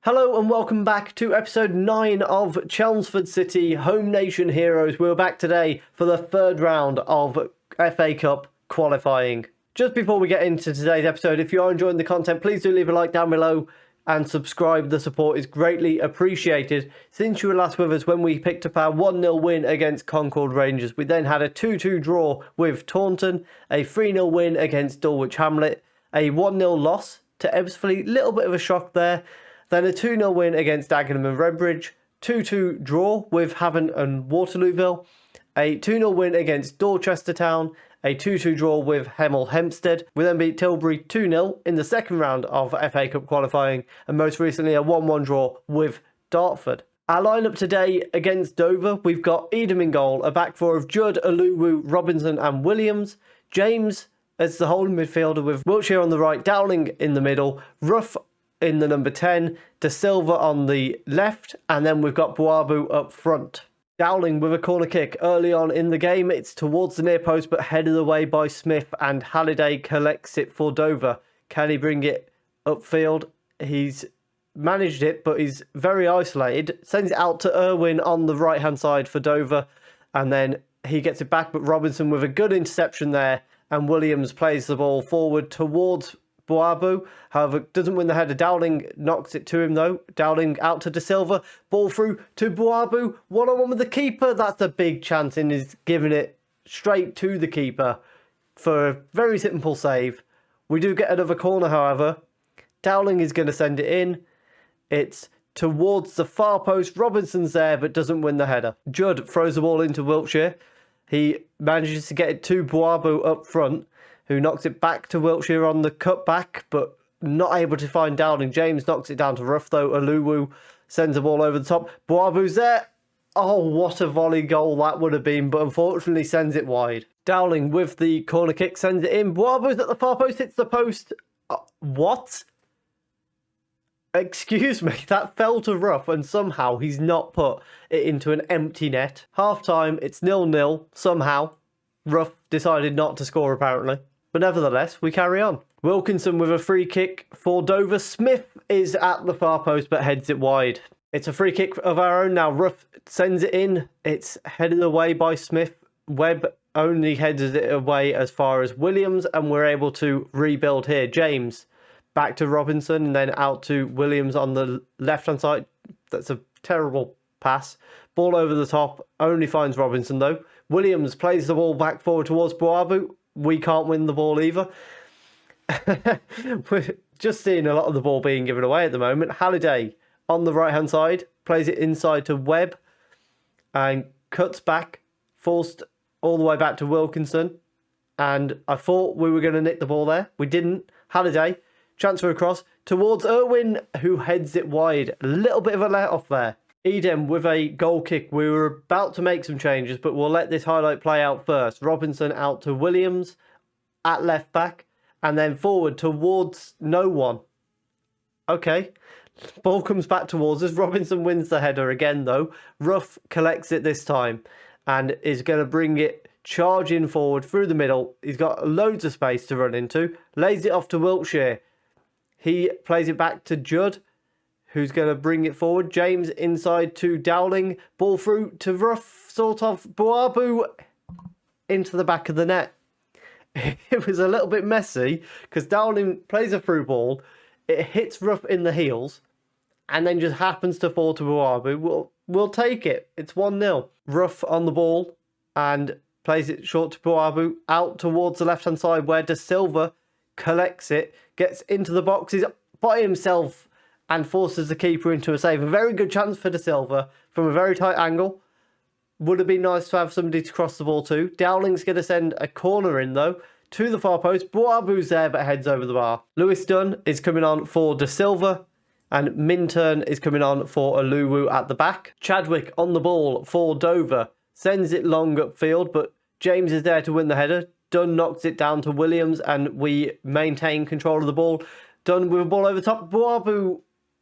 Hello and welcome back to episode 9 of Chelmsford City Home Nation Heroes. We're back today for the third round of FA Cup qualifying. Just before we get into today's episode, if you are enjoying the content, please do leave a like down below and subscribe. The support is greatly appreciated. Since you were last with us when we picked up our 1-0 win against Concord Rangers, we then had a 2-2 draw with Taunton, a 3-0 win against Dulwich Hamlet, a 1-0 loss to Ebbsfleet, little bit of a shock there. Then a 2-0 win against Dagenham and Redbridge, 2-2 draw with Havant and Waterlooville, a 2-0 win against Dorchester Town, a 2-2 draw with Hemel Hempstead. We then beat Tilbury 2-0 in the second round of FA Cup qualifying, and most recently a 1-1 draw with Dartford. Our lineup today against Dover, we've got Edam in goal, a back four of Judd, Aluwu, Robinson and Williams, James as the holding midfielder with Wiltshire on the right, Dowling in the middle, Ruff in the number 10, De Silva on the left, and then we've got Buabu up front. Dowling with a corner kick early on in the game. It's towards the near post but headed away by Smith, and Halliday collects it for Dover. Can he bring it upfield? He's managed it, but he's very isolated. Sends it out to Irwin on the right hand side for Dover, and then he gets it back, but Robinson with a good interception there, and Williams plays the ball forward towards Buabu, however, doesn't win the header. Dowling knocks it to him though. Dowling out to De Silva. Ball through to Buabu. One-on-one with the keeper. That's a big chance, and he's giving it straight to the keeper for a very simple save. We do get another corner, however. Dowling is going to send it in. It's towards the far post. Robinson's there, but doesn't win the header. Judd throws the ball into Wiltshire. He manages to get it to Buabu up front, who knocks it back to Wiltshire on the cutback, but not able to find Dowling. James knocks it down to Ruff, though. Aluwu sends the ball over the top. Buabu's there. Oh, what a volley goal that would have been, but unfortunately sends it wide. Dowling with the corner kick sends it in. Buabu's at the far post, hits the post. What? Excuse me, that fell to Ruff, and somehow he's not put it into an empty net. Half time, it's 0-0. Somehow, Ruff decided not to score, apparently. But nevertheless, we carry on. Wilkinson with a free kick for Dover. Smith is at the far post but heads it wide. It's a free kick of our own now. Ruff sends it in. It's headed away by Smith. Webb only heads it away as far as Williams, and we're able to rebuild here. James back to Robinson and then out to Williams on the left-hand side. That's a terrible pass. Ball over the top. Only finds Robinson though. Williams plays the ball back forward towards Buabu. We can't win the ball either. We're just seeing a lot of the ball being given away at the moment. Halliday on the right-hand side, plays it inside to Webb and cuts back, forced all the way back to Wilkinson. And I thought we were going to nick the ball there. We didn't. Halliday, transfer across towards Irwin, who heads it wide. A little bit of a let-off there. Edam with a goal kick. We were about to make some changes, but we'll let this highlight play out first. Robinson out to Williams at left back, and then forward towards no one. Okay, ball comes back towards us. Robinson wins the header again though. Ruff collects it this time and is going to bring it charging forward through the middle. He's got loads of space to run into. Lays it off to Wiltshire. He plays it back to Judd, who's going to bring it forward. James inside to Dowling. Ball through to Ruff, sort of. Buabu into the back of the net. It was a little bit messy because Dowling plays a through ball. It hits Ruff in the heels and then just happens to fall to Buabu. We'll take it. It's 1-0. Ruff on the ball and plays it short to Buabu. Out towards the left-hand side where De Silva collects it. Gets into the box. He's by himself and forces the keeper into a save. A very good chance for De Silva from a very tight angle. Would have been nice to have somebody to cross the ball to. Dowling's going to send a corner in, though, to the far post. Buabu's there, but heads over the bar. Lewis Dunn is coming on for De Silva, and Minturn is coming on for Aluwu at the back. Chadwick on the ball for Dover. Sends it long upfield, but James is there to win the header. Dunn knocks it down to Williams, and we maintain control of the ball. Dunn with a ball over the top. Buabu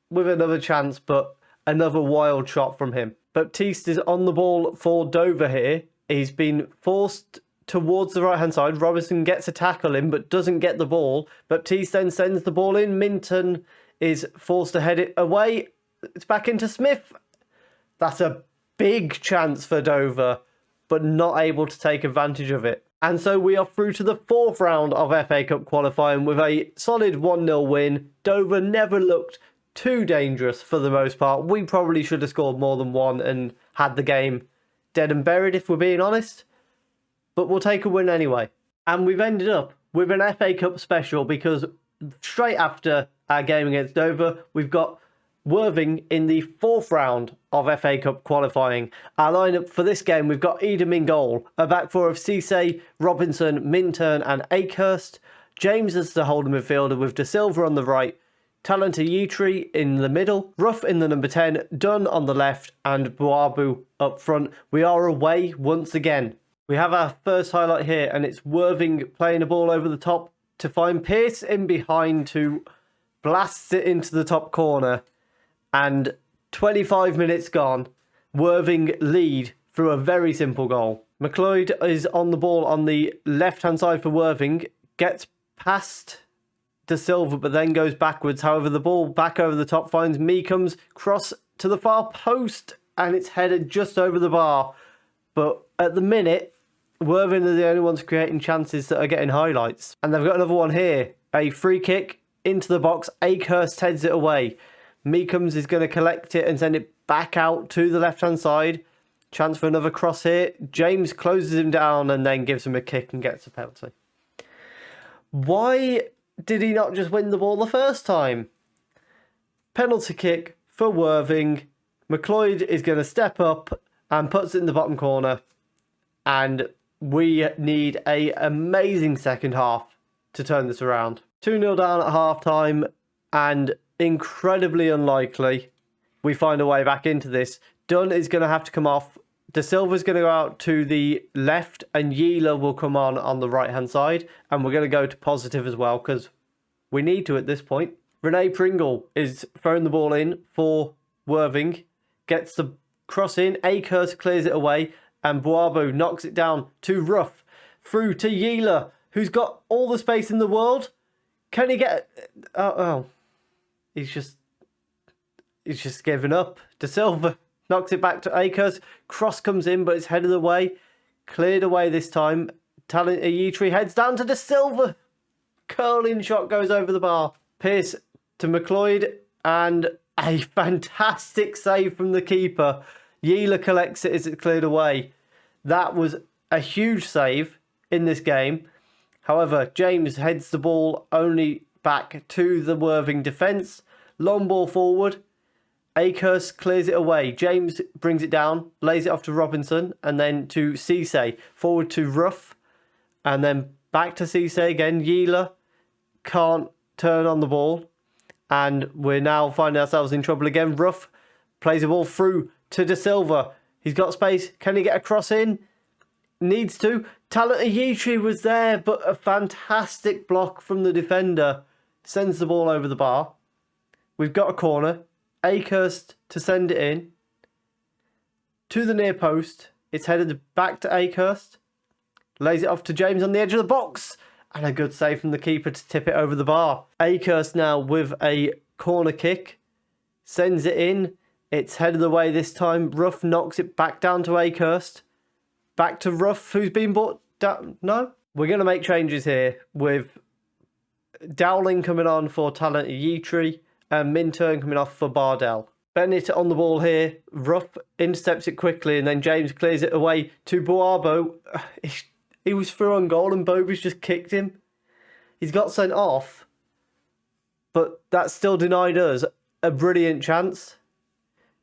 with another chance, but another wild shot from him. Baptiste is on the ball for Dover here. He's been forced towards the right-hand side. Robinson gets a tackle in, but doesn't get the ball. Baptiste then sends the ball in. Minton is forced to head it away. It's back into Smith. That's a big chance for Dover, but not able to take advantage of it. And so we are through to the fourth round of FA Cup qualifying with a solid 1-0 win. Dover never looked too dangerous for the most part. We probably should have scored more than one and had the game dead and buried, if we're being honest. But we'll take a win anyway. And we've ended up with an FA Cup special because straight after our game against Dover, we've got Worthing in the fourth round of FA Cup qualifying. Our lineup for this game, we've got Edam in goal, a back four of Cisse, Robinson, Minturn and Akehurst. James as the holding midfielder with De Silva on the right, Talanta Yitri in the middle, Ruff in the number 10, Dunn on the left and Buabu up front. We are away once again. We have our first highlight here and it's Worthing playing the ball over the top to find Pearce in behind to blast it into the top corner. And 25 minutes gone, Worthing lead through a very simple goal. McLeod is on the ball on the left-hand side for Worthing, gets past De Silva, but then goes backwards. However, the ball back over the top finds Meekums, cross to the far post, and it's headed just over the bar. But at the minute, Worthing are the only ones creating chances that are getting highlights. And they've got another one here. A free kick into the box. Akehurst heads it away. Meekums is going to collect it and send it back out to the left-hand side. Chance for another cross here. James closes him down and then gives him a kick and gets a penalty. Why did he not just win the ball the first time? Penalty kick for Worthing. McLeod is going to step up and puts it in the bottom corner. And we need an amazing second half to turn this around. 2-0 down at half-time and incredibly unlikely we find a way back into this. Dunn is going to have to come off. De Silva's going to go out to the left and Yealer will come on the right-hand side. And we're going to go to positive as well because we need to at this point. Renee Pringle is throwing the ball in for Worthing. Gets the cross in. Akehurst clears it away. And Buabu knocks it down to Ruff. Through to Yealer, who's got all the space in the world. Can he get... He's just given up. De Silva knocks it back to Akehurst. Cross comes in, but it's headed away. Cleared away this time. Talanta Yitri heads down to De Silva. Curling shot goes over the bar. Pearce to McLeod. And a fantastic save from the keeper. Yealer collects it as it's cleared away. That was a huge save in this game. However, James heads the ball only back to the Worthing defence. Long ball forward. Akehurst clears it away. James brings it down, lays it off to Robinson, and then to Cisse. Forward to Ruff, and then back to Cisse again. Yealer can't turn on the ball, and we're now finding ourselves in trouble again. Ruff plays the ball through to De Silva. He's got space. Can he get a cross in? Needs to. Talanta Yitri was there, but a fantastic block from the defender sends the ball over the bar. We've got a corner. Akehurst to send it in. To the near post. It's headed back to Akehurst. Lays it off to James on the edge of the box. And a good save from the keeper to tip it over the bar. Akehurst now with a corner kick. Sends it in. It's headed away this time. Ruff knocks it back down to Akehurst. Back to Ruff, who's been brought down. No? We're going to make changes here with Dowling coming on for Talanta Yitri and Minturn coming off for Bardell. Bennett on the ball here. Ruff intercepts it quickly and then James clears it away to Buabo. He was through on goal and Boby's just kicked him. He's got sent off, but that still denied us a brilliant chance.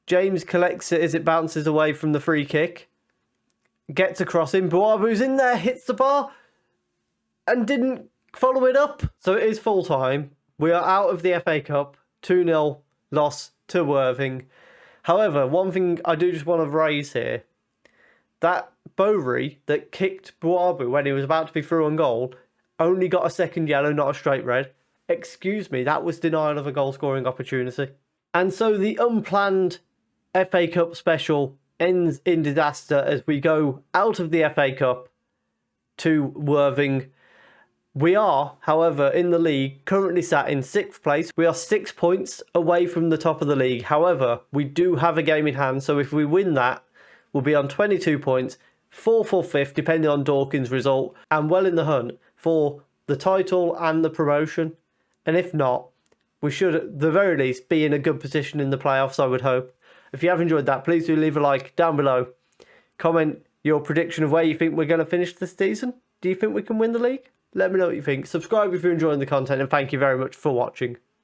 James collects it as it bounces away from the free kick. Gets across him. Buabu's in there, hits the bar and didn't follow it up. So it is full time. We are out of the FA Cup. 2-0 loss to Worthing. However, one thing I do just want to raise here. That Bowry that kicked Buabu when he was about to be through on goal only got a second yellow, not a straight red. Excuse me, that was denial of a goal scoring opportunity. And so the unplanned FA Cup special ends in disaster as we go out of the FA Cup to Worthing. We are, however, in the league currently sat in 6th place. We are 6 points away from the top of the league. However, we do have a game in hand, so if we win that, we'll be on 22 points, 4th or 5th, depending on Dawkins' result, and well in the hunt for the title and the promotion. And if not, we should at the very least be in a good position in the playoffs, I would hope. If you have enjoyed that, please do leave a like down below. Comment your prediction of where you think we're going to finish this season. Do you think we can win the league? Let me know what you think. Subscribe if you're enjoying the content, and thank you very much for watching.